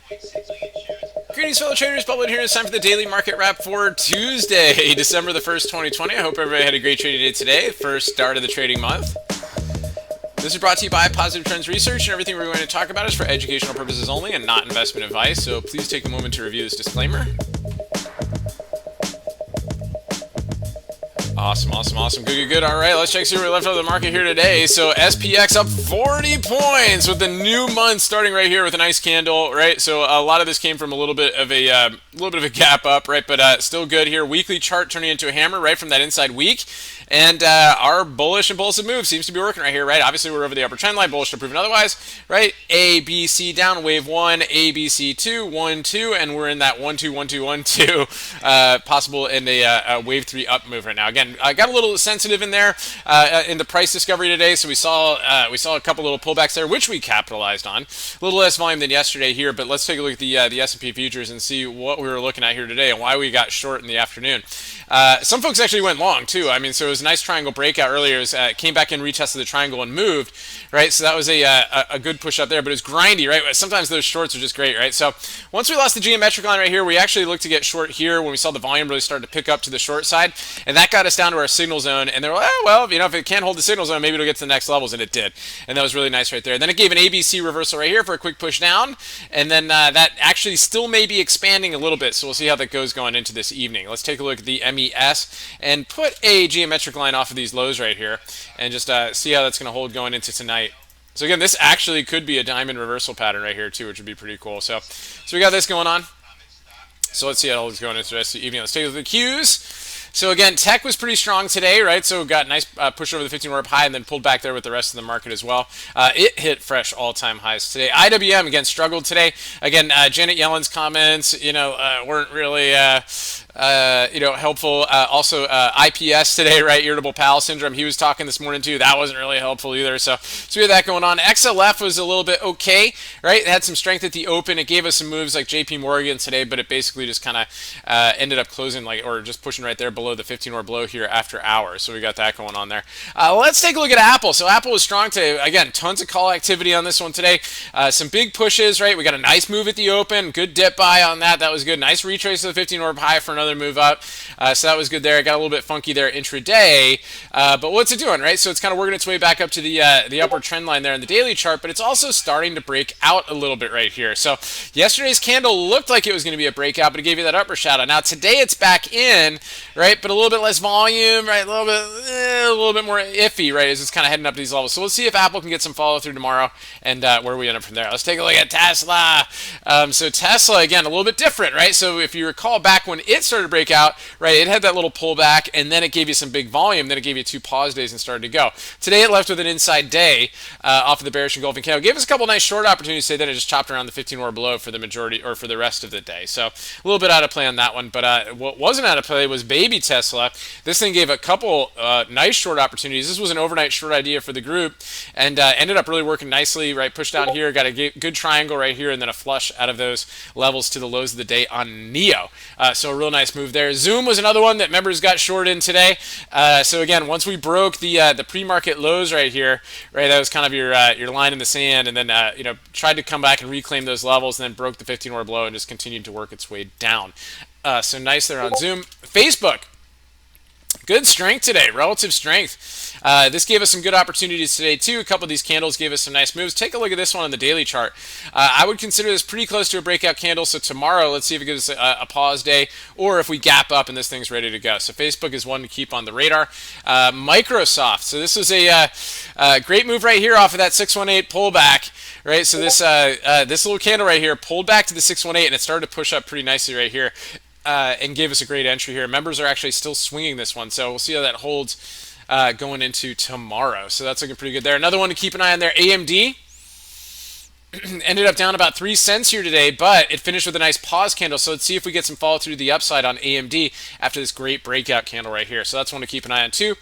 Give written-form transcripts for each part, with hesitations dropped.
Greetings, fellow traders. Bubba here. It's time for the daily market wrap for Tuesday, December the 1st, 2020. I hope everybody had a great trading day today, first start of the trading month. This is brought to you by Positive Trends Research, and everything we're going to talk about is for educational purposes only and not investment advice, so please take a moment to review this disclaimer. Awesome. Good. All right, let's check see where we left out of the market here today. So SPX up 40 points with the new month starting right here with a nice candle, right? So a lot of this came from a little bit of a gap up, right? But still good here. Weekly chart turning into a hammer, right, from that inside week. And our bullish impulsive move seems to be working right here, right? Obviously, we're over the upper trend line, bullish to proven otherwise, right? A, B, C down, wave 1, A, B, C 2, 1, 2, and we're in that 1, 2, 1, 2, 1, 2 possible in a wave 3 up move right now. Again, I got a little sensitive in there in the price discovery today, so we saw a couple little pullbacks there, which we capitalized on. A little less volume than yesterday here, but let's take a look at the S&P futures and see what we were looking at here today and why we got short in the afternoon. Some folks actually went long too. I mean, so it was a nice triangle breakout earlier. It came back in, retested the triangle, and moved, right? So that was a good push up there, but it was grindy, right? Sometimes those shorts are just great, right? So once we lost the geometric line right here, we actually looked to get short here when we saw the volume really start to pick up to the short side, and that got us down to our signal zone. And they were like, oh, well, if it can't hold the signal zone, maybe it'll get to the next levels, and it did. And that was really nice right there. Then it gave an ABC reversal right here for a quick push down, and then that actually still may be expanding a little bit. So we'll see how that goes going into this evening. Let's take a look at the MES and put a geometric line off of these lows right here and just see how that's going to hold going into tonight. So again, this actually could be a diamond reversal pattern right here too, which would be pretty cool. So we got this going on. So let's see how it's going into the rest of the evening. Let's take a look at the Qs. So again, tech was pretty strong today, right? So got a nice push over the 15-hour high and then pulled back there with the rest of the market as well. It hit fresh all-time highs today. IWM again struggled today. Again, Janet Yellen's comments, weren't really helpful. Also, IPS today, right? Irritable bowel syndrome. He was talking this morning too. That wasn't really helpful either. So we had that going on. XLF was a little bit okay, right? It had some strength at the open. It gave us some moves like JP Morgan today, but it basically just kind of ended up closing or just pushing right there below the 15-hour below here after hours. So we got that going on there. Let's take a look at Apple. So Apple was strong today. Again, tons of call activity on this one today. Some big pushes, right? We got a nice move at the open. Good dip buy on that. That was good. Nice retrace of the 15-hour high for another move up. So that was good there. It got a little bit funky there intraday. But what's it doing, right? So it's kind of working its way back up to the upward trend line there in the daily chart, but it's also starting to break out a little bit right here. So yesterday's candle looked like it was going to be a breakout, but it gave you that upper shadow. Now today it's back in, right? But a little bit less volume, right? A little bit more iffy, right? As it's kind of heading up to these levels. So we'll see if Apple can get some follow through tomorrow and where we end up from there. Let's take a look at Tesla. So Tesla, again, a little bit different, right? So if you recall back when it started to break out, right, it had that little pullback and then it gave you some big volume. Then it gave you 2 pause days and started to go. Today it left with an inside day off of the bearish engulfing candle. Gave us a couple nice short opportunities today. Then it just chopped around the 15-hour below for the majority or for the rest of the day. So a little bit out of play on that one. But what wasn't out of play was baby Tesla. This thing gave a couple nice short opportunities. This was an overnight short idea for the group and ended up really working nicely, right? Pushed down here, got a good triangle right here, and then a flush out of those levels to the lows of the day on NEO. So a real nice move there. Zoom was another one that members got short in today. So again, once we broke the pre-market lows right here, right, that was kind of your line in the sand, and then tried to come back and reclaim those levels, and then broke the 15-hour below and just continued to work its way down. So nice there on Zoom. Facebook. Good strength today, relative strength. This gave us some good opportunities today too. A couple of these candles gave us some nice moves. Take a look at this one on the daily chart. I would consider this pretty close to a breakout candle. So tomorrow, let's see if it gives us a pause day or if we gap up and this thing's ready to go. So Facebook is one to keep on the radar. Microsoft. So this was a great move right here off of that 618 pullback. Right, so this little candle right here pulled back to the 618 and it started to push up pretty nicely right here. And gave us a great entry here. Members are actually still swinging this one, so we'll see how that holds going into tomorrow. So that's looking pretty good there. Another one to keep an eye on there, AMD. Ended up down about 3 cents here today, but it finished with a nice pause candle. So let's see if we get some follow through the upside on AMD after this great breakout candle right here. So that's one to keep an eye on too.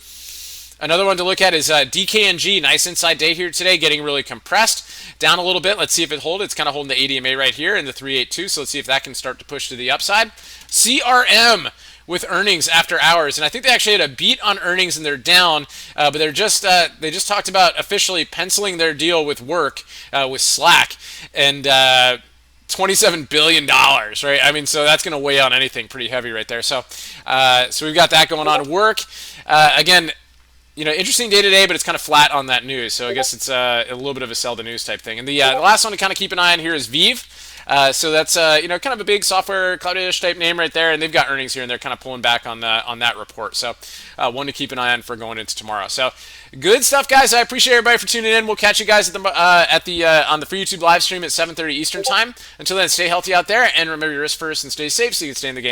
Another one to look at is DKNG. Nice inside day here today, getting really compressed. Down a little bit. Let's see if it holds. It's kind of holding the ADMA right here in the 382. So let's see if that can start to push to the upside. CRM with earnings after hours, and I think they actually had a beat on earnings and they're down, but they just talked about officially penciling their deal with work with Slack, and $27 billion, right? I mean, so that's going to weigh on anything pretty heavy right there. So we've got that going on. Work, again, interesting day today, but it's kind of flat on that news. So I guess it's a little bit of a sell the news type thing. And the last one to kind of keep an eye on here is Vive. So that's kind of a big software cloud-ish type name right there, and they've got earnings here, and they're kind of pulling back on that report. So one to keep an eye on for going into tomorrow. So good stuff, guys. I appreciate everybody for tuning in. We'll catch you guys on the free YouTube live stream at 7:30 Eastern time. Until then, stay healthy out there, and remember your risk first, and stay safe so you can stay in the game.